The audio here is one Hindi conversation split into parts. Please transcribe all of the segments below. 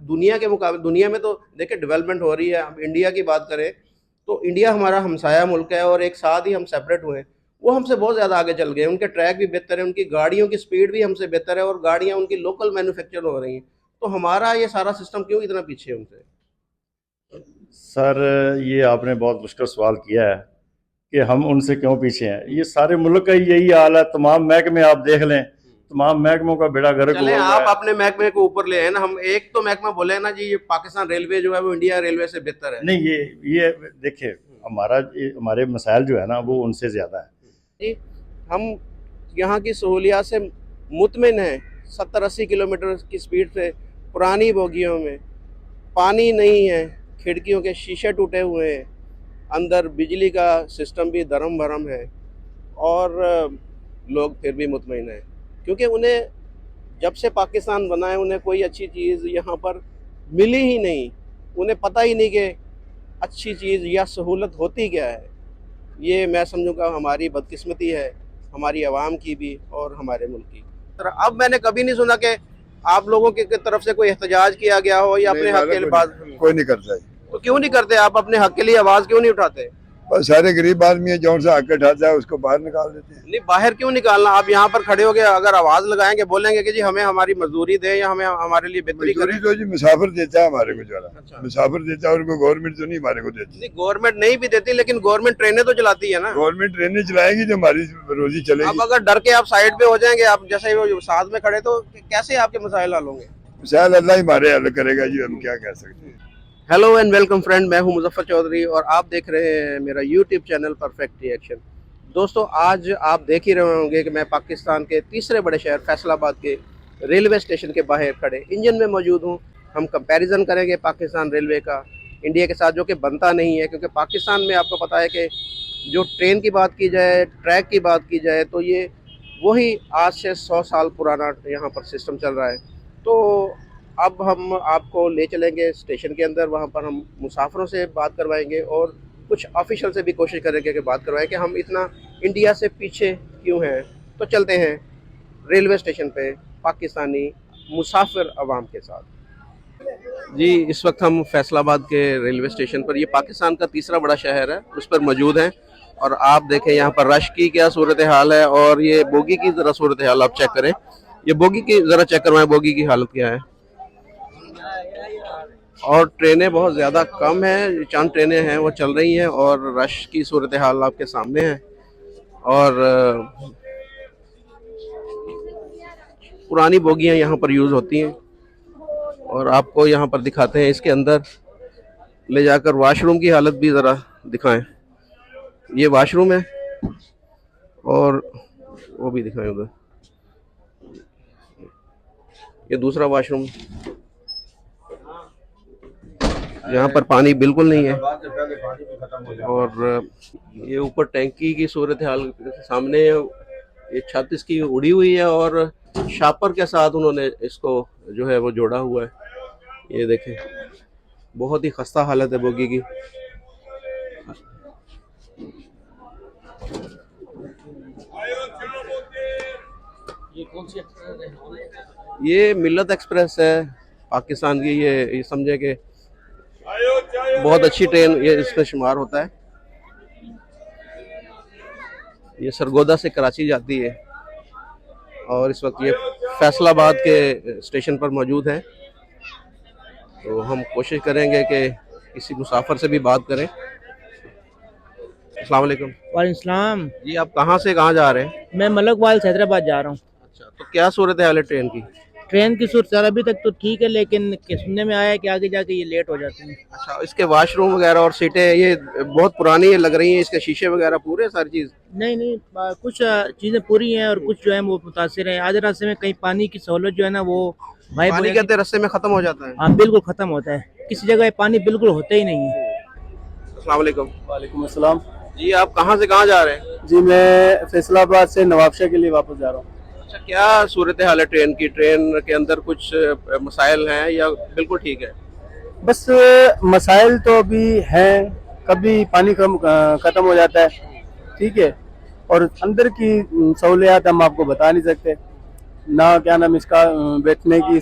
दुनिया के मुकाबले, दुनिया में तो देखिए डेवलपमेंट हो रही है, हम इंडिया की बात करें तो इंडिया हमारा हमसाया मुल्क है और एक साथ ही हम सेपरेट हुए हैं। वो हमसे बहुत ज़्यादा आगे चल गए, उनके ट्रैक भी बेहतर है, उनकी गाड़ियों की स्पीड भी हमसे बेहतर है और गाड़ियाँ उनकी लोकल मैन्युफैक्चर हो रही हैं। तो हमारा ये सारा सिस्टम क्यों इतना पीछे है उनसे? सर, ये आपने बहुत मुश्किल सवाल किया है कि हम उनसे क्यों पीछे हैं। ये सारे मुल्क का यही हाल है। तमाम महकमे आप देख लें, तमाम महकमों का बेड़ा गर्क चले हुआ हुआ आप है। अपने महकमे को ऊपर ले आए ना, हम एक तो महकमा बोले ना जी, ये पाकिस्तान रेलवे जो है वो इंडिया रेलवे से बेहतर है। नहीं, ये देखिए, हमारे मसाइल जो है ना वो उनसे ज़्यादा है। जी, हम यहाँ की सहूलियात से मुतमिन हैं। 70-80 किलोमीटर की स्पीड से पुरानी बोगियों में पानी नहीं है, खिड़कियों के शीशे टूटे हुए हैं, अंदर बिजली का सिस्टम भी धर्म भरम है और लोग फिर भी मुतमईन हैं, क्योंकि उन्हें जब से पाकिस्तान बना है उन्हें कोई अच्छी चीज़ यहाँ पर मिली ही नहीं। उन्हें पता ही नहीं कि अच्छी चीज़ या सहूलत होती क्या है। ये मैं समझूँगा हमारी बदकिस्मती है, हमारी आवाम की भी और हमारे मुल्क की। अब मैंने कभी नहीं सुना कि आप लोगों की तरफ से कोई एहतजाज किया गया हो या अपने हक के लिए बात। कोई नहीं करता है। तो क्यों नहीं करते आप? अपने हक के लिए आवाज़ क्यों नहीं उठाते? बस सारे गरीब आदमी है, जौन सा हक उठाता है उसको बाहर निकाल देते हैं। नहीं, बाहर क्यों निकालना? आप यहाँ पर खड़े हो गए, अगर आवाज़ लगाएंगे, बोलेंगे कि जी हमें हमारी मजदूरी दें या हमें हमारे लिए बेहतरी करें। मजदूरी तो जी मुसाफिर देता है हमारे को, जरा अच्छा। मुसाफिर देता है, उनको गवर्नमेंट तो नहीं हमारे को देती। नहीं, गवर्नमेंट नहीं भी देती, लेकिन गवर्नमेंट ट्रेनें तो चलाती है ना। गवर्नमेंट ट्रेनें चलाएगी तो हमारी रोजी अब चलेगी। अगर डर के आप साइड पे हो जाएंगे, आप जैसे वो साथ में खड़े, तो कैसे आपके मसाइल हल होंगे? शायद अल्लाह ही हमारे हल करेगा जी, हम क्या कह सकते हैं। हेलो एंड वेलकम फ्रेंड, मैं हूं मुजफ्फर चौधरी और आप देख रहे हैं मेरा यूट्यूब चैनल परफेक्ट रिएक्शन। दोस्तों, आज आप देख ही रहे होंगे कि मैं पाकिस्तान के तीसरे बड़े शहर फैसलाबाद के रेलवे स्टेशन के बाहर खड़े इंजन में मौजूद हूं। हम कंपैरिजन करेंगे पाकिस्तान रेलवे का इंडिया के साथ, जो कि बनता नहीं है, क्योंकि पाकिस्तान में आपको पता है कि जो ट्रेन की बात की जाए, ट्रैक की बात की जाए, तो ये वही आज से 100 साल पुराना यहाँ पर सिस्टम चल रहा है। तो अब हम आपको ले चलेंगे स्टेशन के अंदर, वहाँ पर हम मुसाफिरों से बात करवाएंगे और कुछ ऑफिशियल से भी कोशिश करेंगे कि बात करवाएं कि हम इतना इंडिया से पीछे क्यों हैं। तो चलते हैं रेलवे स्टेशन पे पाकिस्तानी मुसाफिर अवाम के साथ। जी, इस वक्त हम फैसलाबाद के रेलवे स्टेशन पर, ये पाकिस्तान का तीसरा बड़ा शहर है, उस पर मौजूद हैं। और आप देखें यहाँ पर रश की क्या सूरत हाल है और ये बोगी की ज़रा सूरत हाल आप चेक करें। ये बोगी की ज़रा चेक करवाएं, बोगी की हालत क्या है। और ट्रेनें बहुत ज़्यादा कम हैं, चंद ट्रेनें हैं वो चल रही हैं और रश की सूरत हाल आपके सामने है। और पुरानी बोगियां यहाँ पर यूज़ होती हैं और आपको यहाँ पर दिखाते हैं, इसके अंदर ले जाकर वाशरूम की हालत भी ज़रा दिखाएं। ये वाशरूम है और वो भी दिखाएं उधर, ये दूसरा वाशरूम। यहाँ पर पानी बिल्कुल नहीं है और ये ऊपर टैंकी की सूरत हाल सामने है। ये छत इसकी उड़ी हुई है और शापर के साथ उन्होंने इसको जो है वो जोड़ा हुआ है। ये देखें, बहुत ही खस्ता हालत है बोगी की। ये कौन सी एक्सप्रेस है? ये मिल्लत एक्सप्रेस है पाकिस्तान की। ये समझे कि बहुत अच्छी ट्रेन ये इसमें शुमार होता है। ये सरगोदा से कराची जाती है और इस वक्त ये फैसलाबाद के स्टेशन पर मौजूद है। तो हम कोशिश करेंगे कि किसी मुसाफिर से भी बात करें। अस्सलाम वालेकुम। वालेकुम सलाम। जी, आप कहाँ से कहाँ जा रहे हैं? मैं मलकवाल से हैदराबाद जा रहा हूँ। अच्छा, तो क्या सूरत हाल है ट्रेन की? ट्रेन की सूरत अभी तक तो ठीक है, लेकिन सुनने में आया है कि आगे जाके ये लेट हो जाती है। अच्छा, इसके वाशरूम वगैरह और सीटें ये बहुत पुरानी है लग रही हैं, इसके शीशे वगैरह पूरे सारी चीज़? नहीं, कुछ चीज़ें पूरी हैं और कुछ जो है वो मुतासिर हैं। आज रास्ते में कहीं पानी की सहूलत जो है ना वो पानी कहते रास्ते में ख़त्म हो जाता है? हाँ, बिल्कुल ख़त्म होता है। किसी जगह पानी बिल्कुल होता ही नहीं है। अस्सलाम वालेकुम। वालेकुम अस्सलाम। जी, आप कहाँ से कहाँ जा रहे हैं? जी, मैं फैसलाबाद से नवाबशाह के लिए वापस जा रहा हूँ। अच्छा, क्या सूरत हाल है ट्रेन की? ट्रेन के अंदर कुछ मसाइल हैं या बिल्कुल ठीक है? बस मसाइल तो अभी हैं, कभी पानी ख़त्म हो जाता है, ठीक है, और अंदर की सहूलियात हम आपको बता नहीं सकते ना, क्या नाम इसका बैठने की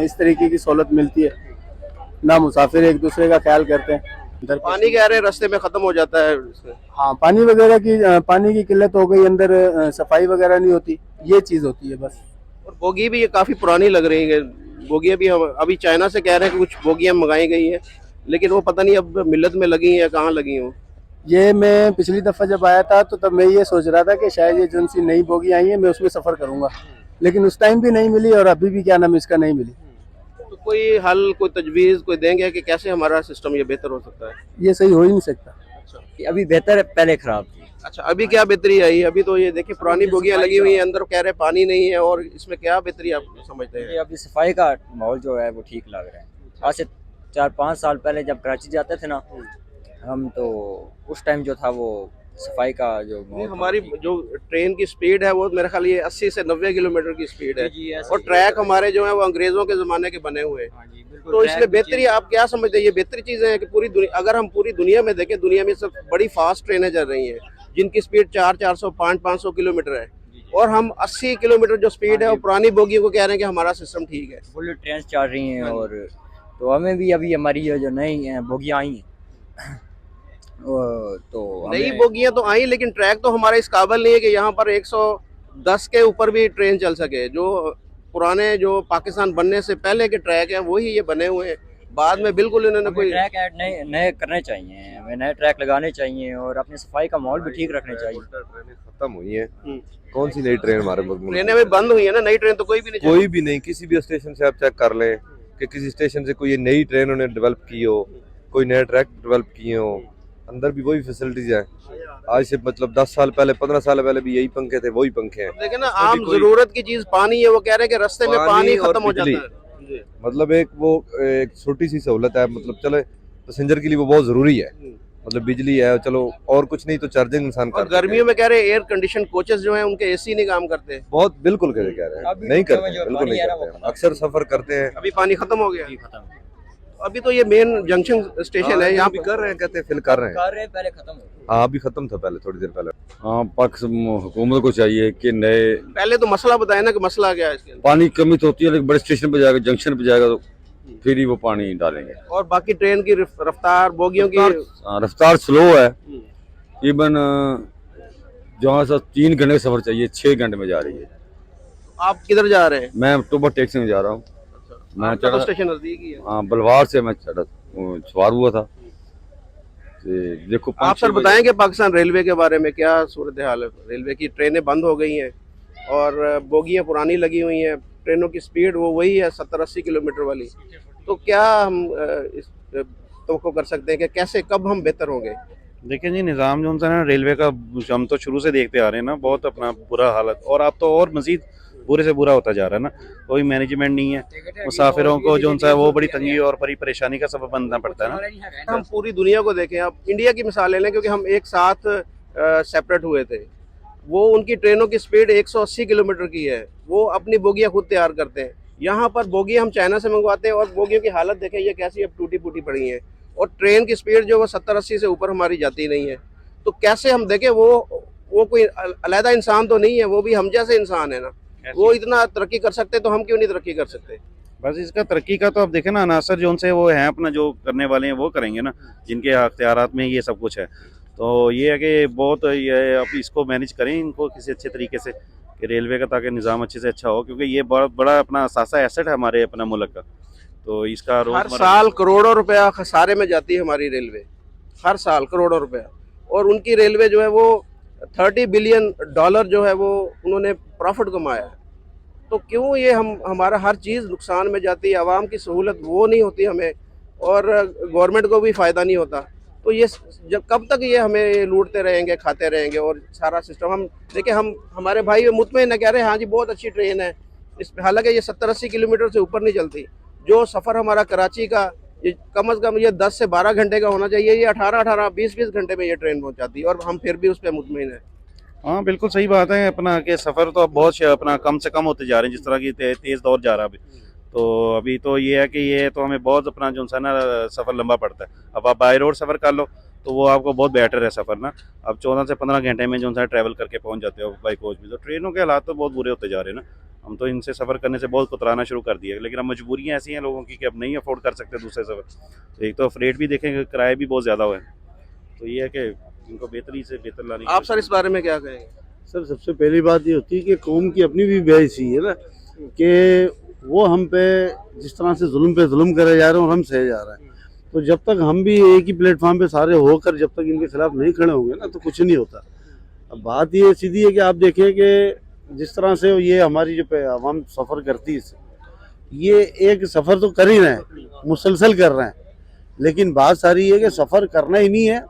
इस तरीके की सहूलत मिलती है। ना मुसाफिर एक दूसरे का ख्याल करते हैं। पानी कह रहे हैं रास्ते में खत्म हो जाता है इसमें। हाँ, पानी की किल्लत हो गई, अंदर सफाई वगैरह नहीं होती, ये चीज़ होती है बस। और बोगी भी ये काफ़ी पुरानी लग रही है। बोगियाँ भी हम अभी चाइना से कह रहे हैं कि कुछ बोगियाँ मंगाई गई हैं, लेकिन वो पता नहीं अब मिलत में लगी हैं या कहाँ लगी हों। ये मैं पिछली दफ़ा जब आया था तो तब मैं ये सोच रहा था कि शायद ये जो सी नई बोगी आई है मैं उसमें सफ़र करूँगा, लेकिन उस टाइम भी नहीं मिली और अभी भी क्या नाम इसका नहीं मिली। तो कोई हल, कोई तजवीज़ कोई देंगे कि कैसे हमारा सिस्टम ये बेहतर हो सकता है? ये सही हो ही नहीं सकता। अभी बेहतर है, पहले खराब थी। अच्छा, अभी क्या बेहतरी आई? अभी तो ये देखिए पुरानी बोगियाँ लगी हुई हैं, अंदर कह रहे पानी नहीं है, और इसमें क्या बेहतरी आप समझते हैं? ये अभी सफाई का माहौल जो है वो ठीक लग रहा है। आज से 4-5 साल पहले जब कराची जाते थे ना हम, तो उस टाइम जो था वो सफाई का जो नहीं, माहौल था, हमारी जो ट्रेन की स्पीड है वो मेरे ख्याल ये 80 से 90 किलोमीटर की स्पीड है, जी, ऐसे और ही ट्रैक हमारे जो है वो अंग्रेजों के ज़माने के बने हुए हैं। हाँ जी, बिल्कुल। तो इसमें बेहतरी आप क्या समझते हैं? ये बेहतरी चीज़ें हैं कि पूरी दुनिया, अगर हम पूरी दुनिया में देखें, दुनिया में सब बड़ी फास्ट ट्रेनें चल रही हैं जिनकी स्पीड 400, 500 किलोमीटर है, और हम 80 किलोमीटर जो स्पीड है वो पुरानी बोगियों को कह रहे हैं कि हमारा सिस्टम ठीक है। बुलेट ट्रेन चल रही हैं, और तो हमें भी अभी हमारी ये जो नई बोगियाँ आई हैं तो नई हमें बोगियां तो आई, लेकिन ट्रैक तो हमारा इस काबिल नहीं है कि यहाँ पर 110 के ऊपर भी ट्रेन चल सके। जो पुराने जो पाकिस्तान बनने से पहले के ट्रैक है वही ये बने हुए हैं, बाद में बिल्कुल इन्होंने हमें कोई ट्रैक ऐड नए नए करने चाहिए, हमें नए ट्रैक लगाने चाहिए और अपनी सफाई का माहौल भी ठीक रखने चाहिए। ट्रेनें खत्म हुई हैं। कौन सी नई ट्रेन हमारे मुल्क में? ट्रेनें भी बंद हुई है ना, नई ट्रेन तो कोई भी नहीं कोई भी नहीं। किसी भी स्टेशन से आप चेक कर लें कि किसी स्टेशन से कोई नई ट्रेन उन्होंने डेवलप की हो, कोई नया ट्रैक डेवलप किए हो, अंदर भी वही फैसिलिटीज हैं। आज से मतलब 10 साल पहले, 15 साल पहले भी यही पंखे थे, वही पंखे हैं। देखे ना, आम जरूरत की चीज पानी है, वो कह रहे हैं कि रास्ते में पानी और खत्म हो जाता बिजली। है जी। मतलब एक छोटी सी सहूलत है, मतलब चले पैसेंजर के लिए वो बहुत जरूरी है। मतलब बिजली है, चलो और कुछ नहीं तो चार्जिंग इंसान और कर गर्मियों में कह रहे हैं एयर कंडीशन कोचेस जो हैं उनके एसी नहीं काम करते। बहुत बिल्कुल कह रहे हैं, नहीं करते, बिल्कुल नहीं है ना, करते। अक्सर सफर करते हैं। अभी पानी खत्म हो गया। अभी तो ये मेन जंक्शन स्टेशन है, यहाँ भी कर रहे हैं, कहते हैं फिल कर रहे हैं। पहले खत्म हो। हाँ, अभी खत्म था पहले, थोड़ी देर पहले। हाँ, हुकूमत को चाहिए कि नए पहले तो मसला बताए ना कि मसला क्या है इसके अंदर। पानी की कमी तो होती है, लेकिन बड़े स्टेशन पे जाएगा, जंक्शन पे जाएगा तो फिर ही वो पानी डालेंगे। और बाकी ट्रेन की रफ्तार, बोगियों की रफ्तार स्लो है। इवन जहाँ से 3 घंटे का सफर चाहिए 6 घंटे में जा रही है। आप किधर जा रहे हैं? मैं अक्टूबर टैक्सी में जा रहा हूँ। मैं आपका तो चढ़ा, स्टेशन नजदीक ही है। हाँ, बलवार से मैं चढ़ा सवार हुआ था। तो देखो आप सर बताएंगे पाकिस्तान रेलवे के बारे में क्या सूरत हाल है? रेलवे की ट्रेनें बंद हो गई हैं और बोगियां पुरानी लगी हुई हैं, ट्रेनों की स्पीड वो वही है 70-80 किलोमीटर वाली। तो क्या हम इस तवक्को कर सकते हैं कि कैसे, कब हम बेहतर होंगे? देखिए जी, निज़ाम जो है ना रेलवे का, हम तो शुरू से देखते आ रहे हैं ना, बहुत अपना बुरा हालत, और अब तो और मज़ीद बुरे से बुरा होता जा रहा है ना। कोई मैनेजमेंट नहीं है, मुसाफिरों को जो है वो बड़ी तंगी और बड़ी परेशानी का सबब बनना पड़ता है ना। हम पूरी दुनिया को देखें, आप इंडिया की मिसाल ले लें, क्योंकि हम एक साथ सेपरेट हुए थे। वो उनकी ट्रेनों की स्पीड 180 किलोमीटर की है, वो अपनी बोगियाँ खुद तैयार करते हैं। यहाँ पर बोगियाँ हम चाइना से मंगवाते हैं, और बोगियों की हालत देखें ये कैसी अब टूटी फूटी पड़ी है, और ट्रेन की स्पीड जो वो 70-80 से ऊपर हमारी जाती नहीं है। तो कैसे हम देखें, वो कोई अलहदा इंसान तो नहीं है, वो भी हम जैसे इंसान है ना। वो इतना तरक्की कर सकते तो हम क्यों नहीं तरक्की कर सकते? बस इसका तरक्की का तो अब देखें ना, अनासर जो उनसे वो हैं अपना जो करने वाले हैं वो करेंगे ना, जिनके अख्तियारात में ये सब कुछ है। तो ये है कि बहुत ये अब इसको मैनेज करें इनको किसी अच्छे तरीके से, कि रेलवे का ताकि निज़ाम अच्छे से अच्छा हो, क्योंकि ये बहुत बड़ा अपना असासा एसेट है हमारे अपना मुल्क का। तो इसका हर साल करोड़ों रुपया खसारे में जाती है हमारी रेलवे, हर साल करोड़ों रुपया। और उनकी रेलवे जो है वो $30 बिलियन जो है वो उन्होंने प्रॉफिट कमाया है। तो क्यों ये हमारा हर चीज़ नुकसान में जाती है, आवाम की सहूलत वो नहीं होती हमें, और गवर्नमेंट को भी फ़ायदा नहीं होता। तो ये जब कब तक ये हमें लूटते रहेंगे, खाते रहेंगे, और सारा सिस्टम हम देखिए, हमारे भाई मुतमईन कह रहे हैं हाँ जी बहुत अच्छी ट्रेन है, हालांकि ये 70-80 किलोमीटर से ऊपर नहीं चलती। जो सफ़र हमारा कराची का ये कम से कम ये 10 से 12 घंटे का होना चाहिए, ये 18-18, 20-20 घंटे में ये ट्रेन पहुंचाती है, और हम फिर भी उस पर मुतमईन है। हाँ, बिल्कुल सही बात है अपना कि सफ़र तो अब बहुत अपना कम से कम होते जा रहे हैं, जिस तरह की तेज़ दौर जा रहा है अभी। तो अभी तो ये है कि ये तो हमें बहुत अपना जो है ना सफ़र लंबा पड़ता है। अब आप बाई रोड सफ़र कर लो तो वो आपको बहुत बेटर है सफ़र ना। अब 14 से 15 घंटे में जो है ट्रैवल करके पहुंच जाते हो बाई कोच भी। तो ट्रेनों के हालात तो बहुत बुरे होते जा रहे हैं ना। हम तो इनसे सफ़र करने से बहुत कतराना शुरू कर दिया, लेकिन अब मजबूरियाँ ऐसी हैं लोगों की कि अब नहीं अफोर्ड कर सकते दूसरे सफ़र। तो एक तो रेट भी देखेंगे, किराए भी बहुत ज़्यादा हुए, तो ये है कि इनको बेहतरी से बेहतर लाने की आप सर इस बारे में क्या कहेंगे? सर सबसे पहली बात ये होती है कि कौम की अपनी भी बेइज्जती है ना, कि वो हम पे जिस तरह से जुल्म पे जुल्म करे जा रहे हैं और हम सहे जा रहे हैं। तो जब तक हम भी एक ही प्लेटफॉर्म पे सारे होकर जब तक इनके खिलाफ नहीं खड़े होंगे ना, तो कुछ नहीं होता। अब बात ये सीधी है कि आप देखें कि जिस तरह से ये हमारी जो आवाम सफ़र करती है, ये एक सफ़र तो कर ही रहे हैं, मुसलसल कर रहे हैं, लेकिन बात सारी है कि सफ़र करना ही नहीं है,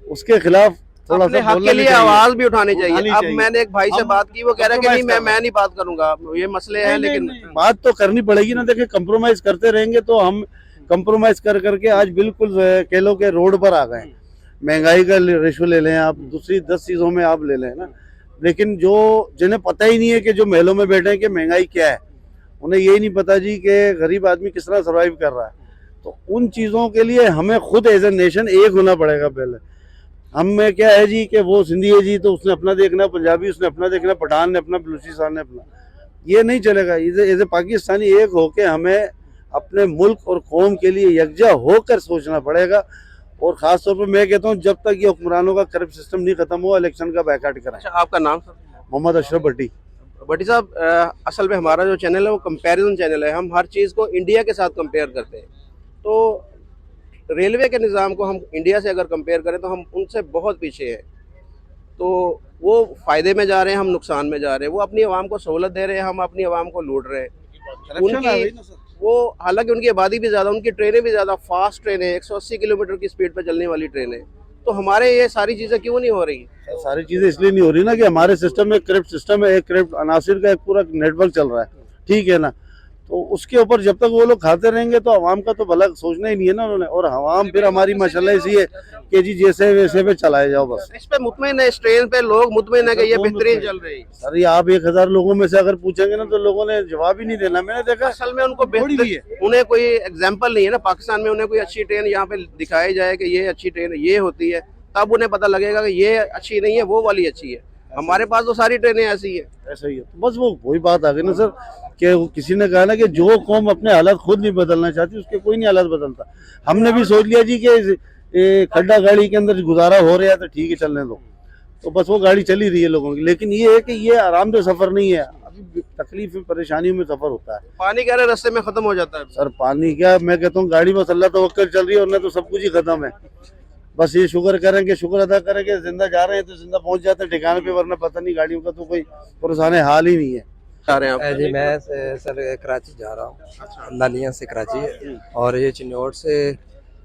उसके खिलाफ थोड़ा अपने सा हक बोलना के भी लिए चाहिए। आवाज भी उठानी चाहिए। उठानी अब चाहिए। मैंने एक भाई से हम बात की, वो कह रहा है कि नहीं compromise मैं नहीं बात करूंगा, ये मसले हैं, नहीं, लेकिन नहीं, बात तो करनी पड़ेगी ना। देखिए कंप्रोमाइज करते रहेंगे तो हम कंप्रोमाइज कर करके आज बिल्कुल कह लो के रोड पर आ गए। महंगाई का रेशो ले लें आप, दूसरी 10 चीज़ों में आप ले लें ना, लेकिन जो जिन्हें पता ही नहीं है कि जो महलों में बैठे हैं कि महंगाई क्या है, उन्हें यही नहीं पता जी कि गरीब आदमी किस तरह सर्वाइव कर रहा है। तो उन चीज़ों के लिए हमें खुद एज ए नेशन एक होना पड़ेगा। पहले हम में क्या है जी कि वो सिंधी है जी तो उसने अपना देखना, पंजाबी उसने अपना देखना, पठान ने अपना, बलूचिस्तान ने अपना, ये नहीं चलेगा। एज ए पाकिस्तानी एक होके हमें अपने मुल्क और कौम के लिए यकजा होकर सोचना पड़ेगा। और ख़ास तौर पर मैं कहता हूँ जब तक ये हुक्मरानों का करप्ट सिस्टम नहीं खत्म हुआ, इलेक्शन का बैकआउट कराएं। अच्छा, आपका नाम सर? मोहम्मद अशरफ भट्टी। भट्टी साहब, असल में हमारा जो चैनल है वो कंपैरिजन चैनल है। हम हर चीज़ को इंडिया के साथ कंपेयर करते हैं। तो रेलवे के निज़ाम को हम इंडिया से अगर कंपेयर करें तो हम उनसे बहुत पीछे हैं। तो वो फ़ायदे में जा रहे हैं, हम नुकसान में जा रहे हैं। वो अपनी आवाम को सहूलत दे रहे हैं, हम अपनी आवाम को लूट रहे हैं। उनकी वो हालांकि उनकी आबादी भी ज़्यादा, उनकी ट्रेनें भी ज़्यादा फास्ट ट्रेनें, 180 किलोमीटर की स्पीड पर चलने वाली ट्रेनें। तो हमारे ये सारी चीज़ें क्यों नहीं हो रही? सारी चीज़ें इसलिए नहीं हो रही ना कि हमारे सिस्टम में करप्ट सिस्टम है, एक करप्ट अनासिर का एक पूरा नेटवर्क चल रहा है, ठीक है ना। तो उसके ऊपर जब तक वो लोग खाते रहेंगे तो आवाम का तो भला सोचना ही नहीं है ना उन्होंने। और आवाम फिर हमारी माशाल्लाह ऐसी है कि जी जैसे वैसे पे चलाए जाओ बस। इस पे मुतमईन है, इस ट्रेन पे लोग मुतमईन है कि ये बेहतरीन चल रही है। सर ये आप 1000 लोगों में से अगर पूछेंगे ना तो लोगों ने जवाब ही नहीं देना। मैंने देखा असल में उनको बेहतर, उन्हें कोई एग्जाम्पल नहीं है ना पाकिस्तान में। उन्हें कोई अच्छी ट्रेन यहाँ पे दिखाई जाए कि ये अच्छी ट्रेन ये होती है, तब उन्हें पता लगेगा कि ये अच्छी नहीं है, वो वाली अच्छी है। हमारे पास तो सारी ट्रेनें ऐसी है। ऐसा ही है। तो बस वो वही बात आ गई ना सर कि किसी ने कहा ना कि जो कौम अपने हालात खुद नहीं बदलना चाहती उसके कोई नहीं हालात बदलता। हमने भी सोच लिया जी कि खड्डा गाड़ी के अंदर गुजारा हो रहा है तो ठीक है चलने दो, तो बस वो गाड़ी चली रही है लोगों की। लेकिन ये है कि ये आरामदेह सफर नहीं है, अभी तकलीफ में परेशानियों में सफर होता है। पानी कह रहे रास्ते में खत्म हो जाता है। सर पानी क्या, मैं कहता हूँ गाड़ी बस अल्लाह तवक्कल चल रही है और ना तो सब कुछ ही खत्म है। बस ये शुक्र करेंगे, शुक्र अदा करेंगे, जिंदा जा रहे हैं तो जिंदा पहुंच जाते हैं ठिकाने पे, वरना पता नहीं गाड़ियों का तो कोई पुरसाने हाल ही नहीं है। जा रहे हैं आप? जी मैं सर कराची जा रहा हूँ, लालिया से कराची, और ये चिन्नौर से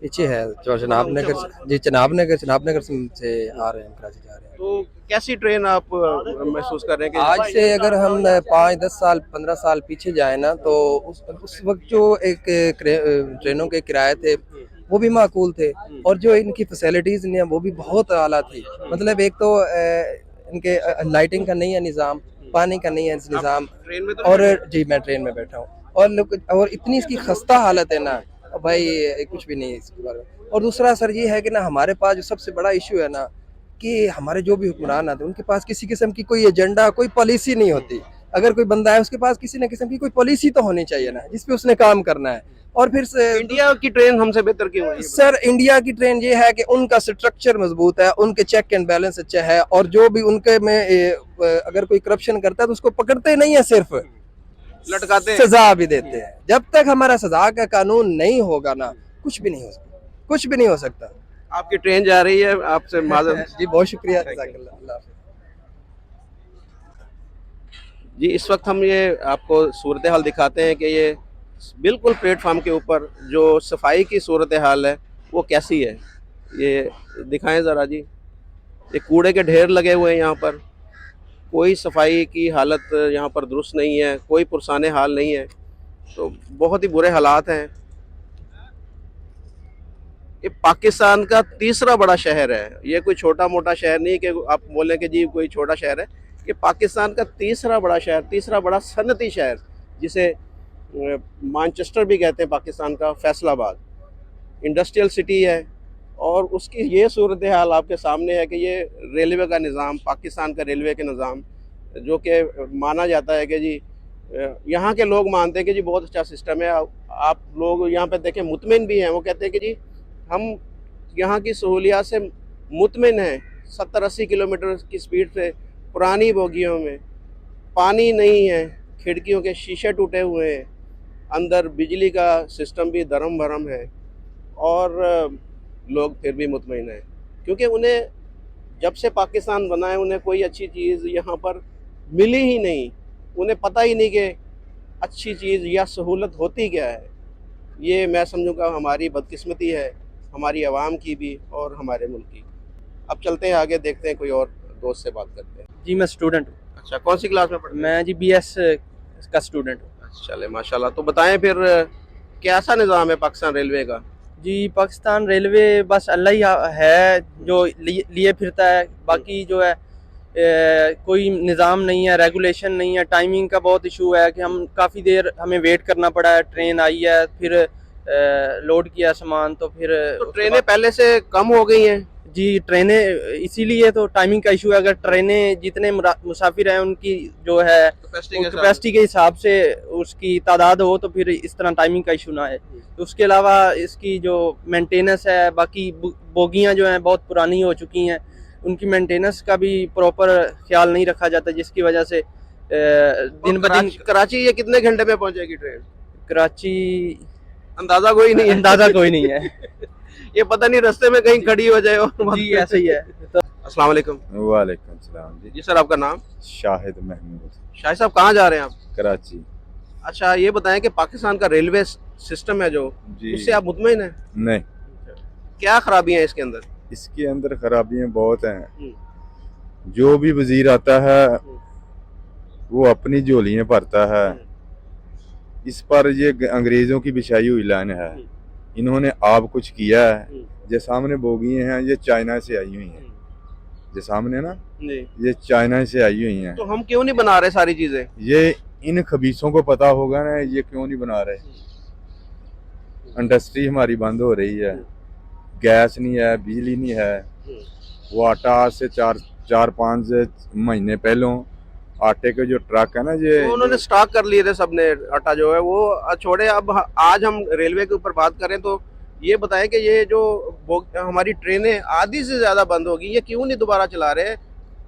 पीछे है जो चनाब नगर जी, चनाब नगर से आ रहे हैं, कराची जा रहे हैं। तो कैसी ट्रेन आप महसूस कर रहे हैं कि आज से अगर हम 5-10 साल 15 साल पीछे जाए ना तो उस वक्त जो एक ट्रेनों के किराए थे वो भी माकूल थे, और जो इनकी फैसिलिटीज़ ने वो भी बहुत आला थी। मतलब एक तो इनके लाइटिंग का नहीं है निज़ाम, पानी का नहीं है निज़ाम, ट्रेन में तो और जी मैं ट्रेन में बैठा हूँ, और इतनी इसकी खस्ता हालत है ना भाई, कुछ भी नहीं है इसके बारे में। और दूसरा सर ये है कि ना हमारे पास जो सबसे बड़ा इशू है ना कि हमारे जो भी हुक्मरान आते हैं उनके पास किसी किस्म की कोई एजेंडा, कोई पॉलिसी नहीं होती। अगर कोई बंदा है उसके पास किसी न किस्म की कोई पॉलिसी तो होनी चाहिए ना जिस पे उसने काम करना है। और फिर से इंडिया की ट्रेन हमसे बेहतर क्यों है? सर इंडिया की ट्रेन ये है कि उनका स्ट्रक्चर मजबूत है, उनके चेक एंड बैलेंस अच्छा है, और जो भी उनके में अगर कोई करप्शन करता है तो उसको पकड़ते नहीं है, सिर्फ लटकाते हैं, सजा भी देते हैं। जब तक हमारा सजा का कानून नहीं होगा ना कुछ भी नहीं हो सकता, कुछ भी नहीं हो सकता। आपकी ट्रेन जा रही है, आपसे माजूम जी बहुत शुक्रिया। जी इस वक्त हम ये आपको सूरत हाल दिखाते हैं कि ये बिल्कुल प्लेटफार्म के ऊपर जो सफाई की सूरत हाल है वो कैसी है, ये दिखाएं ज़रा जी। ये कूड़े के ढेर लगे हुए हैं यहाँ पर, कोई सफाई की हालत यहाँ पर दुरुस्त नहीं है, कोई पुरसाने हाल नहीं है, तो बहुत ही बुरे हालात हैं। ये पाकिस्तान का तीसरा बड़ा शहर है, ये कोई छोटा मोटा शहर नहीं कि आप बोलें कि जी कोई छोटा शहर है। ये पाकिस्तान का तीसरा बड़ा शहर, तीसरा बड़ा सनती शहर, जिसे मैनचेस्टर भी कहते हैं पाकिस्तान का, फैसलाबाद इंडस्ट्रियल सिटी है। और उसकी ये सूरत हाल आपके सामने है कि ये रेलवे का निज़ाम, पाकिस्तान का रेलवे के निज़ाम, जो कि माना जाता है कि जी यहाँ के लोग मानते हैं कि जी बहुत अच्छा सिस्टम है। आप लोग यहाँ पे देखें मुतमिन भी हैं, वो कहते हैं कि जी हम यहाँ की सहूलियात से मुतमिन हैं। 70-80 किलोमीटर की स्पीड से पुरानी बोगियों में पानी नहीं है, खिड़कियों के शीशे टूटे हुए हैं, अंदर बिजली का सिस्टम भी धर्म भरम है, और लोग फिर भी मुतमिन हैं क्योंकि उन्हें जब से पाकिस्तान बना है उन्हें कोई अच्छी चीज़ यहाँ पर मिली ही नहीं। उन्हें पता ही नहीं कि अच्छी चीज़ या सहूलत होती क्या है। ये मैं समझूँगा हमारी बदकिस्मती है, हमारी आवाम की भी और हमारे मुल्क की। अब चलते हैं आगे, देखते हैं कोई और दोस्त से बात करते हैं। जी मैं स्टूडेंट हूँ। अच्छा, कौन सी क्लास में पढ़ते हैं? मैं जी BS का स्टूडेंट हूँ। चले माशाल्लाह। तो बताएं फिर कैसा निज़ाम है पाकिस्तान रेलवे का? जी पाकिस्तान रेलवे बस अल्लाह ही है जो लिए फिरता है, बाकी जो है कोई निज़ाम नहीं है, रेगुलेशन नहीं है। टाइमिंग का बहुत इशू है कि हम काफ़ी देर हमें वेट करना पड़ा है। ट्रेन आई है, फिर लोड किया सामान, तो फिर तो ट्रेनें पहले से कम हो गई हैं? जी ट्रेनें इसीलिए तो टाइमिंग का इशू है। अगर ट्रेनें जितने मुसाफिर हैं उनकी जो है कैपेसिटी के हिसाब से उसकी तादाद हो तो फिर इस तरह टाइमिंग का इशू ना है। तो उसके अलावा इसकी जो मेंटेनेंस है, बाकी बोगियां जो हैं बहुत पुरानी हो चुकी हैं, उनकी मेंटेनेंस का भी प्रॉपर ख्याल नहीं रखा जाता, जिसकी वजह से दिन ब दिन। कराची ये कितने घंटे में पहुंचेगी ट्रेन? कराची अंदाजा कोई नहीं है। अंदाजा कोई नहीं है। ये पता नहीं रास्ते में कहीं खड़ी हो जाए और जी ऐसे ही है। तो अस्सलाम वालेकुम। वालेकुम सलाम जी। जी सर, आपका नाम? शाहिद महमूद, शाहिद साहब, कहाँ जा रहे हैं आप? कराची। अच्छा, ये बताएं कि पाकिस्तान का रेलवे सिस्टम है जो, जी उससे आप मुतमईन हैं? नहीं, क्या खराबियां हैं इसके अंदर? इसके अंदर खराबियां बहुत हैं। जो भी वजीर आता है वो अपनी झोलियां भरता है। इस पर ये अंग्रेजों की बिछाई हुई लाइन है। इन्होंने आप कुछ किया है। ये सामने बोगियां हैं, ये चाइना से आई हुई हैं। ये सामने ना, ये चाइना से आई हुई हैं। तो हम क्यों नहीं बना रहे सारी चीजें? ये इन खबीसों को पता होगा ना, ये क्यों नहीं बना रहे। इंडस्ट्री हमारी बंद हो रही है, गैस नहीं है, बिजली नहीं है। वो आटा आज से 4-5 महीने पहलों आटे के जो ट्रक है ना, ये तो उन्होंने स्टॉक कर लिए थे सबने आटा जो है वो छोड़े। अब आज हम रेलवे के ऊपर बात करें तो ये बताएं कि ये जो हमारी ट्रेनें आधी से ज़्यादा बंद होगी, ये क्यों नहीं दोबारा चला रहे?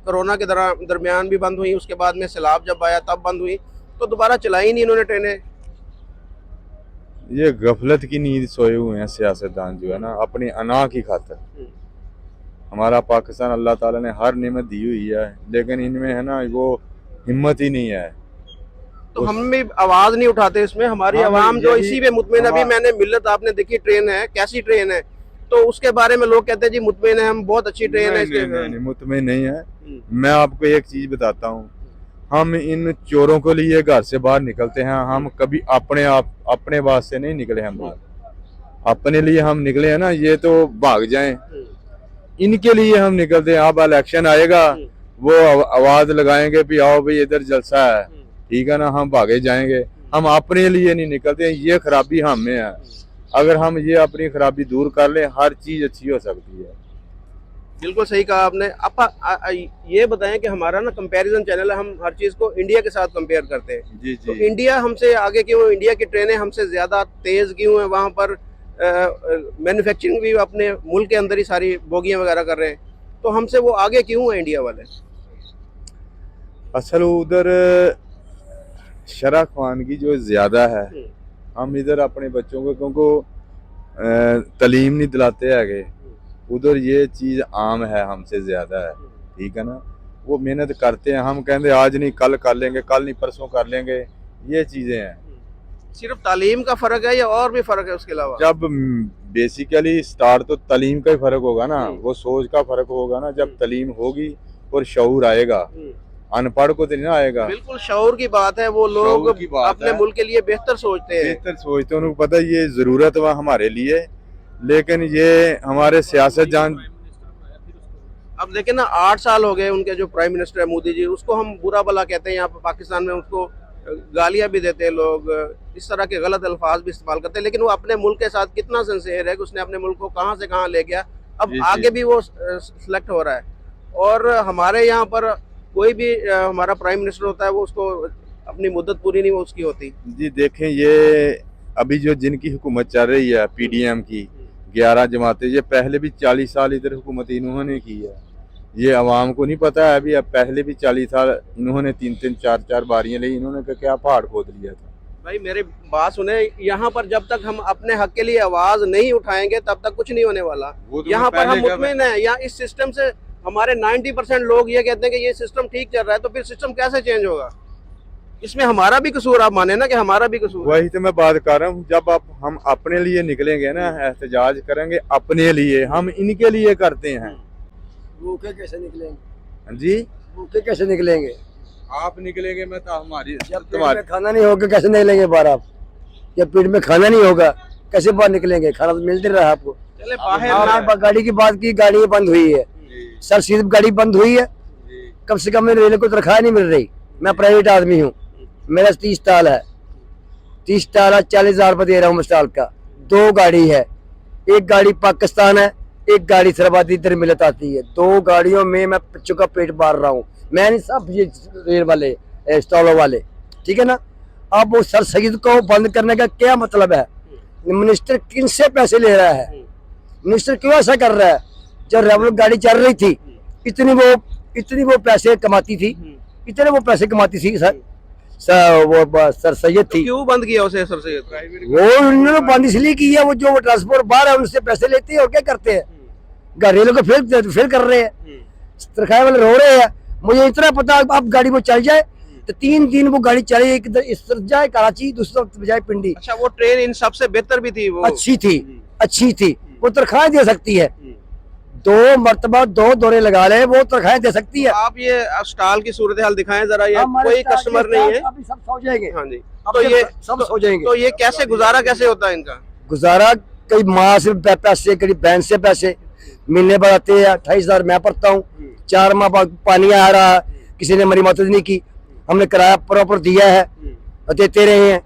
कोरोना के दरमियान भी बंद हुई, उसके बाद में सैलाब जब आया तब बंद हुई, तो दोबारा चलाई नहीं इन्होंने ट्रेनें। ये गफलत की नींद सोए हुए हैं सियासतदान जो है ना, अपनी अना की खातिर। हमारा पाकिस्तान अल्लाह ताला ने हर नेमत दी हुई है, लेकिन इनमें है ना वो हिम्मत ही नहीं है। तो हम भी आवाज नहीं उठाते इसमें। हमारी आवाम जो इसी पे मुतमिन। अभी मैंने मिल्लत आपने देखी ट्रेन है, कैसी ट्रेन है, तो उसके बारे में लोग कहते हैं जी मुतमिन है हम, बहुत अच्छी ट्रेन है। नहीं, मुतमिन नहीं है। मैं आपको एक चीज बताता हूँ, हम इन चोरों को लिए घर से बाहर निकलते हैं, हम कभी अपने वास्ते नहीं निकले। हम बाहर अपने लिए हम निकले हैं ना, ये तो भाग जाएं, इनके लिए हम निकलते हैं। अब इलेक्शन आएगा, वो आवाज लगाएंगे भी आओ भाई इधर जलसा है, ठीक है ना, हम भागे जाएंगे। हम अपने लिए नहीं निकलते। ये खराबी हम में है। अगर हम ये अपनी खराबी दूर कर लें, हर चीज अच्छी हो सकती है। बिल्कुल सही कहा आपने। ये बताएं कि हमारा ना कंपैरिजन चैनल है, हम हर चीज़ को इंडिया के साथ कंपेयर करते हैं। जी तो इंडिया हमसे आगे क्यों? इंडिया की ट्रेनें हमसे ज़्यादा तेज़ क्यों है? वहाँ पर मैन्युफैक्चरिंग भी अपने मुल्क के अंदर ही सारी बोगियाँ वगैरह कर रहे हैं, तो हमसे वो आगे क्यों है इंडिया वाले? असल उधर शरह ख्वानगी जो ज़्यादा है, हम इधर अपने बच्चों को क्योंकि तालीम नहीं दिलाते है। उधर ये चीज़ आम है, हमसे ज़्यादा है, ठीक है ना। वो मेहनत करते हैं, हम कहते आज नहीं कल कर लेंगे, कल नहीं परसों कर लेंगे। ये चीज़ें हैं। सिर्फ तालीम का फ़र्क है या और भी फ़र्क है उसके अलावा? जब बेसिकली स्टार्ट तो तालीम का ही फ़र्क होगा ना, वो सोच का फ़र्क होगा ना। जब तालीम होगी और शऊर आएगा, अनपढ़ को तो नहीं आएगा। बिल्कुल शऊर की बात है। वो लोग अपने मुल्क के लिए बेहतर सोचते हैं, बेहतर सोचते हैं। उनको पता है ये ज़रूरत है हमारे लिए, लेकिन ये हमारे सियासतदान। अब देखें ना, 8 साल हो गए उनके जो प्राइम मिनिस्टर है मोदी जी, उसको हम बुरा भला कहते हैं। यहाँ पर पाकिस्तान में उसको गालियाँ भी देते हैं लोग, इस तरह के गलत अल्फाज भी इस्तेमाल करते हैं, लेकिन वो अपने मुल्क के साथ कितना सिंसियर है कि उसने अपने मुल्क को कहाँ से कहाँ ले गया। अब आगे भी वो सिलेक्ट हो रहा है। और हमारे यहाँ पर कोई भी हमारा प्राइम मिनिस्टर होता है, वो उसको अपनी मुद्दत पूरी नहीं उसकी होती। जी देखें, ये अभी जो जिनकी हुकूमत चल रही है पीडीएम की 11 जमातें, ये पहले भी 40 साल इधर हुकूमत इन्होंने की है। ये अवाम को नहीं पता है अभी। अब पहले भी 40 साल इन्होंने 3-3 4-4 बारियां ली। इन्होंने क्या पहाड़ खोद लिया था। भाई मेरी बात सुने, यहाँ पर जब तक हम अपने हक के लिए आवाज नहीं उठाएंगे तब तक कुछ नहीं होने वाला। वो तो यहाँ मैं पर हम पहले मुतमिन हैं, यहाँ इस सिस्टम से हमारे 90% लोग ये कहते हैं कि ये सिस्टम ठीक चल रहा है, तो फिर सिस्टम कैसे चेंज होगा? इसमें हमारा भी कसूर, आप माने ना कि हमारा भी कसूर। वही तो मैं बात कर रहा हूँ। जब हम अपने लिए निकलेंगे ना, एहतजाज करेंगे अपने लिए, हम इनके लिए करते हैं। भूखे कैसे निकलेंगे जी, भूखे कैसे निकलेंगे? आप निकलेंगे मैं तो हमारी जब पेट में खाना नहीं होगा कैसे निकलेंगे बाहर आप? जब पेट में खाना नहीं होगा कैसे बाहर निकलेंगे? खाना तो मिलते रहा आपको। चले बाहर आपने गाड़ी की बात की, गाड़ी बंद हुई है सर, सीधी गाड़ी बंद हुई है। कम से कम रेल को तनख्वाह नहीं मिल रही। मैं प्राइवेट आदमी हूँ, मेरा 30 स्टॉल है, 30 स्टॉल है, 40,000 रुपये दे रहा हूँ स्टॉल का। 2 गाड़ी है, एक गाड़ी पाकिस्तान है, एक गाड़ी सरबादी इधर मिलत आती है। 2 गाड़ियों में मैं बच्चों का पेट मार रहा हूँ। मैं नहीं, सब ये रेल वाले स्टॉलों वाले, ठीक है ना। अब वो सर सईद को बंद करने का क्या मतलब है? मिनिस्टर किन से पैसे ले रहा है? मिनिस्टर क्यों ऐसा कर रहा है? जब रेवलूट गाड़ी चल रही थी इतनी वो पैसे कमाती थी, इतने वो पैसे कमाती थी वो सर सैयद थी। क्यों बंद किया उसे सर सैयद? वो उन्होंने बंद इसलिए की है, वो जो ट्रांसपोर्ट बाहर है उनसे पैसे लेते हैं और क्या करते हैं, घरेलू को फेल कर रहे हैं, तनख्वाह वाले रो रहे हैं। मुझे इतना पता, अब गाड़ी वो चल जाए तो 3 दिन वो गाड़ी चले, एक इस तरफ जाए कराची, दूसरी तरफ जाए पिंडी। अच्छा, वो ट्रेन इन सबसे बेहतर भी थी, वो अच्छी थी, वो तनख्वाह दे सकती है। 2 मरतबा 2 दौरे लगा ले, वो तनख्वाह दे सकती है। आप ये स्टॉल की सूरत हाल दिखाएं जरा। ये कोई कस्टमर नहीं है, अभी सब सो जाएंगे। हाँ जी, तो ये सब सो जाएंगे। तो ये कैसे गुजारा कैसे होता है इनका? गुजारा कई माँ से पैसे, कई बहन से पैसे महीने बाद आते हैं। 28,000 मैं भरता हूँ, 4 माह बाद पानी आ रहा है, किसी ने हमारी मदद नहीं की, हमने किराया प्रॉपर दिया है, देते रहे हैं।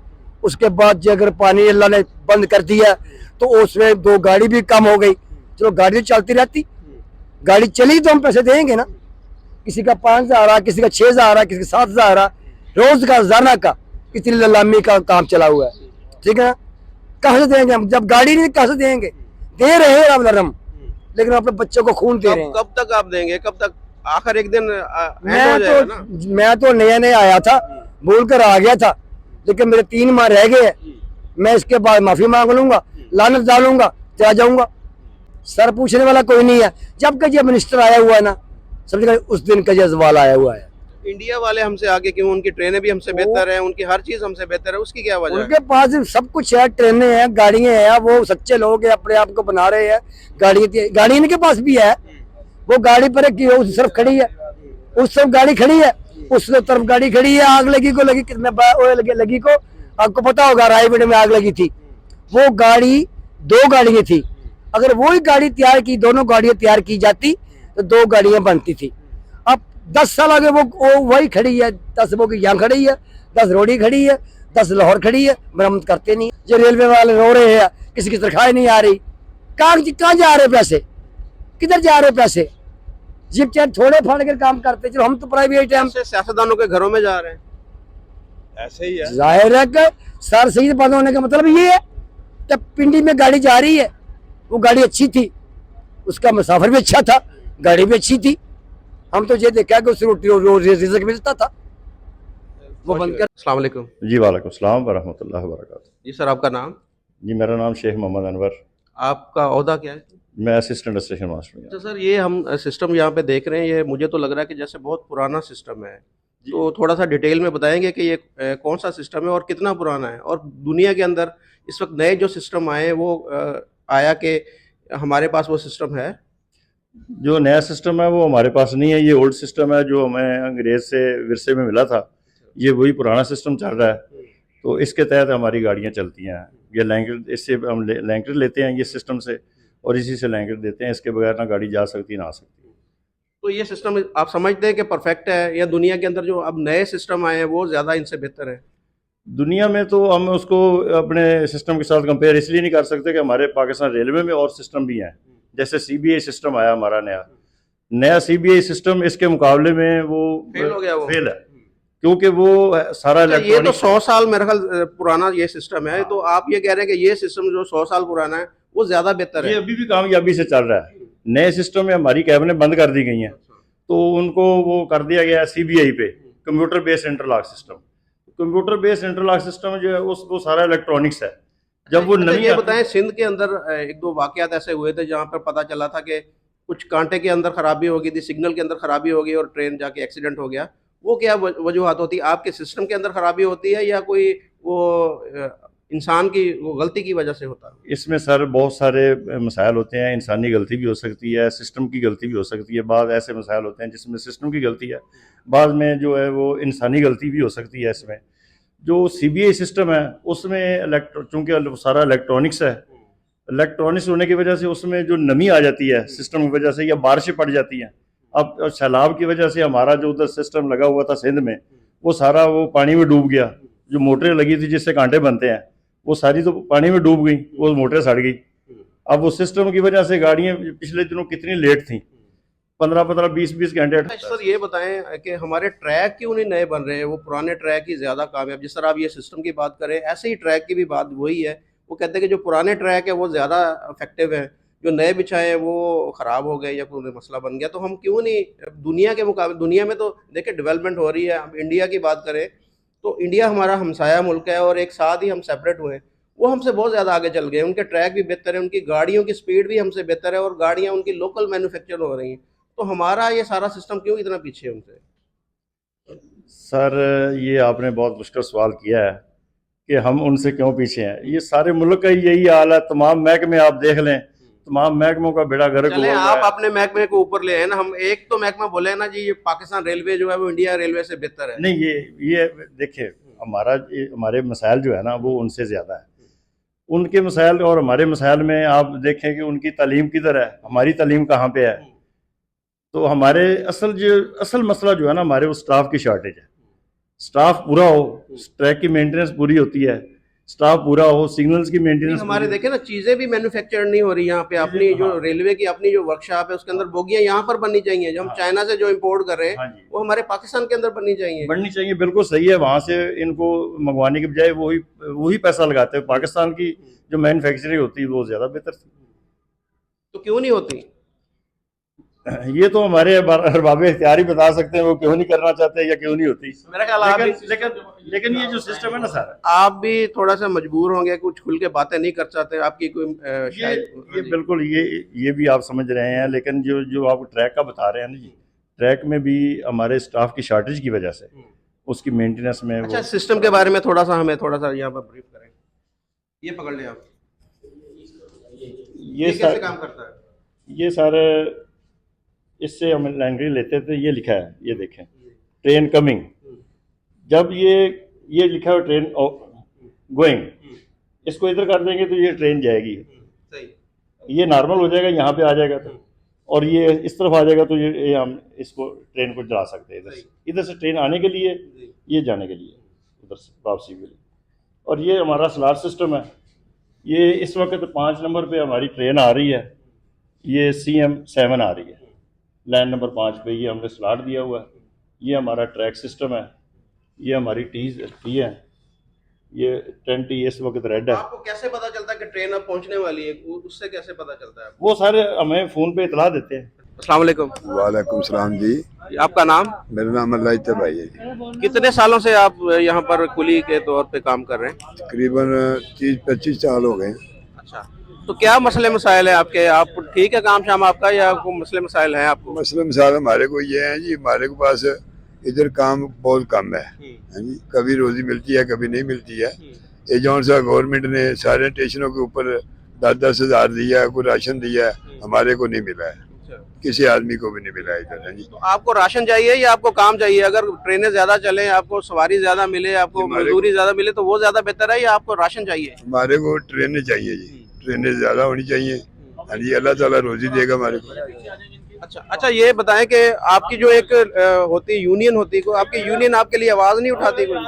उसके बाद जो अगर पानी अल्लाह ने बंद कर दिया तो उसमें 2 गाड़ी भी कम हो गई। चलो गाड़ी तो चलती रहती, गाड़ी चली तो हम पैसे देंगे ना। किसी का 5,000 आ रहा, किसी का 6,000 आ रहा, किसी का 7,000 आ रहा, रोज का रोजाना का इतनी ललामी का काम चला हुआ है, ठीक है ना। कहाँ से देंगे हम? जब गाड़ी नहीं, कहाँ से देंगे? दे रहे हैं राम, लेकिन अपने बच्चों को खून दे रहे हैं। कब तक आप देंगे? कब तक? आखिर एक दिन एंड हो जाएगा ना। मैं तो नया आया था, भूल कर आ गया था, लेकिन मेरे 3 माह रह गए। मैं इसके बाद माफी मांग लूंगा, लानत डालूंगा, चला जाऊंगा। सर पूछने वाला कोई नहीं है। जब का ये मिनिस्टर आया हुआ है ना, समझ उस दिन का ये सवाल आया हुआ है। इंडिया वाले हमसे आगे क्यों? उनकी ट्रेनें भी हमसे बेहतर है, उनकी हर चीज हमसे बेहतर है, उसकी क्या वजह है? उनके पास सब कुछ है, ट्रेनें हैं, गाड़ियां हैं, वो सच्चे लोग हैं, अपने आप को बना रहे हैं। गाड़ी इनके पास भी है, वो गाड़ी पर उस तरफ खड़ी है, उस तरफ गाड़ी खड़ी है, उस तरफ गाड़ी खड़ी है। आग लगी को लगी, कितने लगी को आपको पता होगा, रायगढ़ में आग लगी थी। वो गाड़ी 2 गाड़ियां थी, अगर वही गाड़ी तैयार की, दोनों गाड़ियां तैयार की जाती तो 2 गाड़ियां बनती थी। अब 10 साल आगे वो वही खड़ी है, 10 वो यहाँ खड़ी है, 10 रोडी खड़ी है, 10 लाहौर खड़ी है, मरम्मत करते नहीं। जो रेलवे वाले रो रहे हैं, किसी की तनख्वाह नहीं आ रही। कहाँ जा रहे पैसे? किधर जा रहे पैसे? जिप चाहे थोड़े फाड़ कर काम करते, चलो हम तो प्राइवेट है, हम सियासतदानों के घरों में जा रहे हैं। ऐसे ही है। जाहिर है कि सर सईद बंद होने का मतलब ये है कि पिंडी में गाड़ी जा रही है, वो गाड़ी अच्छी थी, उसका मुसाफिर भी अच्छा था, गाड़ी भी अच्छी थी। हम तो ये देखा कि उससे रोटी रिज़्क मिलता था, वो बंद कर। अस्सलाम वालेकुम। जी वालेकुम सलाम वरहमतुल्लाहि वबरकातुहू। जी सर, आपका नाम? जी मेरा नाम शेख मोहम्मद अनवर। आपका ओहदा क्या है? मैं असिस्टेंट स्टेशन मास्टर हूँ। तो सर ये हम सिस्टम यहाँ पे देख रहे हैं, ये मुझे तो लग रहा है कि जैसे बहुत पुराना सिस्टम है, तो थोड़ा सा डिटेल में बताएंगे कि ये कौन सा सिस्टम है और कितना पुराना है, और दुनिया के अंदर इस वक्त नए जो सिस्टम आए वो आया कि हमारे पास वो सिस्टम है? जो नया सिस्टम है वो हमारे पास नहीं है, ये ओल्ड सिस्टम है जो हमें अंग्रेज़ से विरसे में मिला था। ये वही पुराना सिस्टम चल रहा है, तो इसके तहत हमारी गाड़ियाँ चलती हैं। ये लैंकर, इससे हम लैंकर लेते हैं ये सिस्टम से, और इसी से लैंकर देते हैं। इसके बगैर ना गाड़ी जा सकती ना आ सकती। तो ये सिस्टम आप समझते हैं कि परफेक्ट है, या दुनिया के अंदर जो अब नए सिस्टम आए हैं वो ज़्यादा इनसे बेहतर है? दुनिया में तो हम उसको अपने सिस्टम के साथ कंपेयर इसलिए नहीं कर सकते कि हमारे पाकिस्तान रेलवे में और सिस्टम भी हैं। जैसे CBI सिस्टम आया हमारा नया CBI सिस्टम, इसके मुकाबले में वो फेल हो गया, वो फेल है, क्योंकि वो सारा ये तो इलेक्ट्रॉनिक 100 साल मेरे ख्याल पुराना ये सिस्टम है, तो आप ये कह रहे हैं कि ये सिस्टम जो 100 साल पुराना है वो ज्यादा बेहतर ये है? अभी भी कामयाबी से चल रहा है। नए सिस्टम में हमारी कैबिनें बंद कर दी गई हैं, तो उनको वो कर दिया गया है CBI पे, computer based interlock system. Computer based interlock system जो है वो सारा इलेक्ट्रॉनिक्स है। जब वो अच्छा, नई ये बताएं, सिंध के अंदर एक दो वाकयात ऐसे हुए थे जहाँ पर पता चला था कि कुछ कांटे के अंदर खराबी हो गई थी, सिग्नल के अंदर खराबी हो गई और ट्रेन जाके एक्सीडेंट हो गया, वो क्या वजूहत होती है? आपके सिस्टम के अंदर खराबी होती है या कोई वो इंसान की वो गलती की वजह से होता है? इसमें सर बहुत सारे मसाइल होते हैं, इंसानी गलती भी हो सकती है, सिस्टम की गलती भी हो सकती है। बाद ऐसे मसाइल होते हैं जिसमें सिस्टम की गलती है, बाद में जो है वो इंसानी गलती भी हो सकती है। इसमें जो CBI सिस्टम है उसमें चूँकि सारा इलेक्ट्रॉनिक्स है, इलेक्ट्रॉनिक्स होने की वजह से उसमें जो नमी आ जाती है सिस्टम की वजह से, या बारिशें पड़ जाती हैं। अब सैलाब की वजह से हमारा जो उधर सिस्टम लगा हुआ था सिंध में, वो सारा वो पानी में डूब गया। जो मोटरें लगी थी जिससे कांटे बनते हैं, वो सारी तो पानी में डूब गई, वो मोटरें सड़ गई। अब वो सिस्टम की वजह से गाड़ियाँ पिछले दिनों कितनी लेट थी, 15-15, 20-20 घंटे। सर ये बताएं कि हमारे ट्रैक क्यों नहीं नए बन रहे हैं? वो पुराने ट्रैक ही ज़्यादा कामयाब, जिस तरह आप ये सिस्टम की बात करें ऐसे ही ट्रैक की भी बात वही है। वो कहते हैं कि जो पुराने ट्रैक है वो ज़्यादा इफेक्टिव है, जो नए बिछाए हैं वो ख़राब हो गए या कोई मसला बन गया। तो हम क्यों नहीं दुनिया के मुकाबले, दुनिया में तो देखिए डेवलपमेंट हो रही है, हम इंडिया की बात करें तो इंडिया हमारा हमसाया मुल्क है और एक साथ ही हम सेपरेट हुए हैं, वो हमसे बहुत ज़्यादा आगे चल गए। उनके ट्रैक भी बेहतर है, उनकी गाड़ियों की स्पीड भी हमसे बेहतर है और गाड़ियाँ उनकी लोकल मैन्युफैक्चर हो रही हैं। तो हमारा ये सारा सिस्टम क्यों इतना पीछे है उनसे? सर ये आपने बहुत मुश्किल सवाल किया है कि हम उनसे क्यों पीछे हैं। ये सारे मुल्क का यही हाल है। तमाम महकमे आप देख लें, तमाम महकमों का बेड़ा गर्क चले हुआ आप है। अपने महकमे को ऊपर ले आए ना, हम एक तो महकमा बोले ना जी ये पाकिस्तान रेलवे जो है वो इंडिया रेलवे से बेहतर है। नहीं, ये देखिए हमारे मसाइल जो है ना वो उनसे ज़्यादा है। उनके मसाइल और हमारे मसाइल में आप देखें कि उनकी तालीम किधर है, हमारी तालीम कहाँ पे है। तो हमारे असल मसला जो है ना हमारे, वो स्टाफ की शॉर्टेज है। स्टाफ पूरा हो, ट्रैक की मेंटेनेंस पूरी होती है, स्टाफ पूरा हो, सिग्नल्स की मेंटेनेंस। हमारे देखे ना चीजें भी मैन्युफैक्चर नहीं हो रही यहाँ पे। अपनी जो रेलवे की अपनी जो वर्कशॉप है उसके अंदर बोगियां यहाँ पर बननी चाहिए। जो हम चाइना से जो इम्पोर्ट कर रहे हैं वो हमारे पाकिस्तान के अंदर बननी चाहिए। बिल्कुल सही है। वहाँ से इनको मंगवाने के बजाय वही पैसा लगाते हैं। पाकिस्तान की जो मैन्युफैक्चरिंग होती है वो ज्यादा बेहतर थी। तो क्यों नहीं होती? ये तो हमारे अरबाब इख्तियार ही बता सकते हैं वो क्यों नहीं करना चाहते या क्यों नहीं होती। मेरा ख्याल लेकिन ये जो सिस्टम है ना सर, आप भी थोड़ा सा मजबूर होंगे, कुछ खुल के बातें नहीं कर सकते। आपकी कोई ये बिल्कुल ये भी आप समझ रहे हैं। लेकिन जो आप ट्रैक का बता रहे हैं ना जी, ट्रैक में भी हमारे स्टाफ की शॉर्टेज की वजह से उसकी मेंटेनेंस में। अच्छा, सिस्टम के बारे में थोड़ा सा हमें थोड़ा सा यहाँ पर ब्रीफ करें। ये पकड़ लें आप, ये कैसे काम करता है? ये सारे इससे हम लैंग्वेज लेते थे। ये लिखा है, ये देखें, ट्रेन कमिंग। जब ये लिखा है ट्रेन गोइंग, इसको इधर कर देंगे तो ये ट्रेन जाएगी, ये नॉर्मल हो जाएगा, यहाँ पे आ जाएगा तो, और ये इस तरफ आ जाएगा तो ये हम इसको ट्रेन को चला सकते हैं। इधर से ट्रेन आने के लिए, ये जाने के लिए, उधर से वापसी के लिए। और ये हमारा स्लॉट सिस्टम है। ये इस वक्त 5 नंबर पे हमारी ट्रेन आ रही है, ये CM7 आ रही है लाइन नंबर 5 पे। ये हमने स्लॉट दिया हुआ है। ये हमारा ट्रैक सिस्टम है। ये हमारी टी है, ये 10 टी इस वक्त रेड है। आपको कैसे पता चलता है कि ट्रेन अब पहुंचने वाली है? उससे कैसे पता चलता है? वो सारे हमें फ़ोन पे इतला देते हैं। अस्सलाम वालेकुम। वालेकुम सलाम जी। आपका नाम? मेरा नाम अल्लाह भाई है जी। कितने सालों से आप यहाँ पर कुली के तौर पे काम कर रहे हैं? तकरीबन 30-25 साल हो गए। अच्छा, तो क्या मसले मसाइल है आपके? आप ठीक है काम शाम आपका, या कोई मसले मसाइल हैं आपको? मसले मसाइल हमारे को ये हैं जी, हमारे के पास इधर काम बहुत कम है जी। कभी रोजी मिलती है, कभी नहीं मिलती है। ये जौन सा गवर्नमेंट ने सारे स्टेशनों के ऊपर 10-10 हज़ार दिया है, कोई राशन दिया है, हमारे को नहीं मिला है, किसी आदमी को भी नहीं मिला है इधर जी। तो आपको राशन चाहिए या आपको काम चाहिए? अगर ट्रेनें ज्यादा चले, आपको सवारी ज्यादा मिले, आपको मजदूरी ज्यादा मिले, तो वो ज्यादा बेहतर है या आपको राशन चाहिए? हमारे को ट्रेनें चाहिए जी, ट्रेनें ज्यादा होनी चाहिए। हाँ जी, अल्लाह ताला रोजी देगा हमारे को। अच्छा, ये बताएं कि आपकी जो एक होती यूनियन होती है, आपकी यूनियन आपके लिए आवाज नहीं उठाती कोई?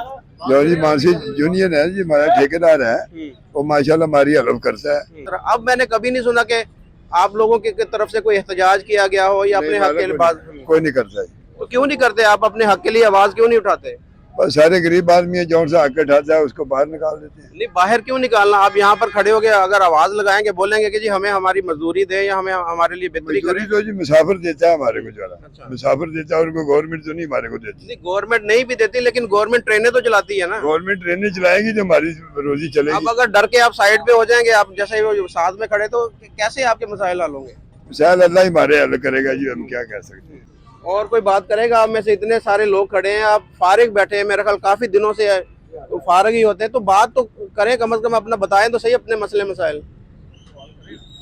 जो जी मानसी यूनियन है जी, हमारा ठेकेदार है, वो माशाल्लाह हमारी हेल्प करता है। अब मैंने कभी नहीं सुना कि आप लोगों की तरफ से कोई एहतजाज किया गया हो या अपने हक के लिए बात? कोई नहीं करता है। तो क्यों नहीं करते आप? अपने हक के लिए आवाज क्यों नहीं उठाते? बस सारे गरीब आदमी है, जौन सा हक उठाता है उसको बाहर निकाल देते हैं। नहीं, बाहर क्यों निकालना? आप यहाँ पर खड़े हो गए, अगर आवाज लगाएंगे, बोलेंगे कि जी हमें हमारी मजदूरी दे या हमें हमारे लिए बेहतरी करें। मजदूरी तो जी मुसाफिर देता है हमारे को, ज्यादा मुसाफिर देता है, उनको गवर्नमेंट तो नहीं हमारे को देती। नहीं, गवर्नमेंट नहीं भी देती, लेकिन गवर्नमेंट ट्रेनें तो चलाती है ना। गवर्नमेंट ट्रेनें चलाएगी तो हमारी रोजी चलेगी। अब अगर डर के आप साइड पे हो जाएंगे, आप जैसे वो साथ में खड़े, तो कैसे आपके मसाइल हल होंगे? शायद अल्लाह ही हमारे हल करेगा जी, हम क्या कह सकते हैं। और कोई बात करेगा? आप में से इतने सारे लोग खड़े हैं, आप फारिग बैठे हैं, मेरे ख्याल काफी दिनों से तो फारिग ही होते हैं, तो बात तो करें, कम से कम अपना बताएं तो सही अपने मसले मसाइल।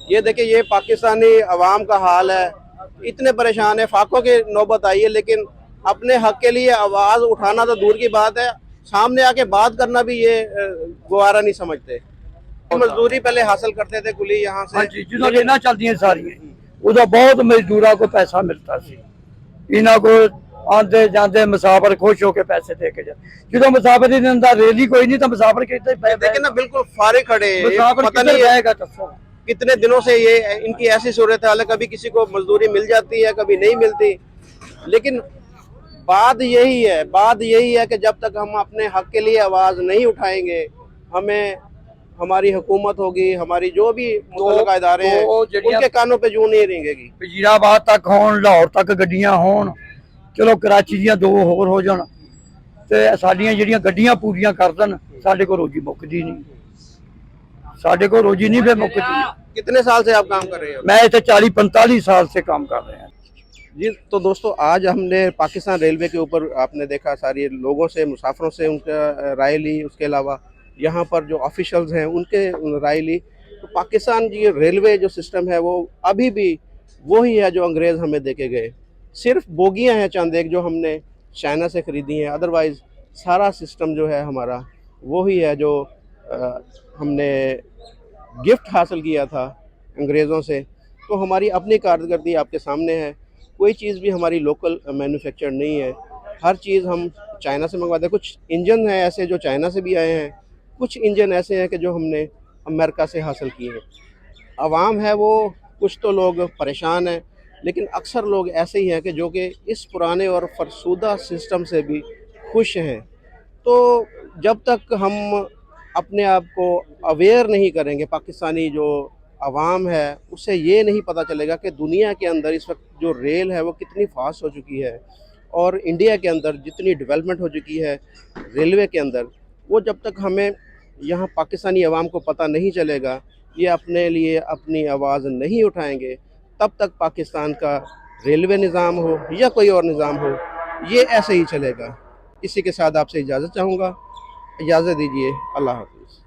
ये देखिए, ये पाकिस्तानी अवाम का हाल है, इतने परेशान है। फाकों की नौबत आई है, लेकिन अपने हक के लिए आवाज उठाना तो दूर की बात है, सामने आके बात करना भी ये गवारा नहीं समझते। मजदूरी पहले हासिल करते थे कुली यहाँ से, जो लेना चलती है सारी, उदा बहुत मजदूरा को पैसा मिलता सी। इन्हों को आते जाते मुसाफिर खुश होके पैसे दे के जाते, जो मुसाफिर ही दिंदा, रेली कोई नहीं, तो मुसाफिर देखिए ना, बिल्कुल फारिग खड़े हैं। मुसाफिर पता नहीं जाएगा कितने दिनों से ये इनकी ऐसी सूरत हाल है, कभी किसी को मजदूरी मिल जाती है, कभी नहीं मिलती। लेकिन बात यही है कि जब तक हम अपने हक के लिए आवाज नहीं उठाएंगे, हमें हमारी हुकूमत होगी, हमारी जो भी मुतल्लिका इदारे हैं, उनके कानों पे जूं नहीं रेंगेगी। वजीराबाद तक होन, लाहौर तक गड्डियां होन, चलो कराची दियां 2 होर हो जान, ते साडियां जिहड़ियां गड्डियां पूरियां कर देन, साडे को रोजी मुकदी नहीं, साडे को रोजी नहीं फिर मुकदी। कितने साल से आप काम कर रहे हो? मैं इतने 40-45 साल से काम कर रहे हैं जी। तो दोस्तों, आज हमने पाकिस्तान रेलवे के ऊपर आपने देखा, सारे लोगों से, मुसाफिरों से उनका राय ली, उसके अलावा यहाँ पर जो ऑफिशियल्स हैं उनके राय ली। तो पाकिस्तान की रेलवे जो सिस्टम है वो अभी भी वही है जो अंग्रेज़ हमें देके गए। सिर्फ बोगियाँ हैं चंद एक जो हमने चाइना से ख़रीदी हैं, अदरवाइज़ सारा सिस्टम जो है हमारा वही है जो हमने गिफ्ट हासिल किया था अंग्रेज़ों से। तो हमारी अपनी कारकर्दगी आपके सामने है, कोई चीज़ भी हमारी लोकल मैन्युफैक्चर नहीं है, हर चीज़ हम चाइना से मंगवाते हैं। कुछ इंजन हैं ऐसे जो चाइना से भी आए हैं, कुछ इंजन ऐसे हैं कि जो हमने अमेरिका से हासिल किए हैं। आवाम है वो, कुछ तो लोग परेशान हैं, लेकिन अक्सर लोग ऐसे ही हैं कि जो कि इस पुराने और फरसूदा सिस्टम से भी खुश हैं। तो जब तक हम अपने आप को अवेयर नहीं करेंगे, पाकिस्तानी जो आवाम है उससे ये नहीं पता चलेगा कि दुनिया के अंदर इस वक्त जो रेल है वो कितनी फास्ट हो चुकी है, और इंडिया के अंदर जितनी डेवलपमेंट हो चुकी है रेलवे के अंदर, वो जब तक हमें यहाँ पाकिस्तानी अवाम को पता नहीं चलेगा, ये अपने लिए अपनी आवाज़ नहीं उठाएंगे, तब तक पाकिस्तान का रेलवे निज़ाम हो या कोई और निज़ाम हो, ये ऐसे ही चलेगा। इसी के साथ आपसे इजाज़त चाहूँगा, इजाज़त दीजिए, अल्लाह हाफ़िज़।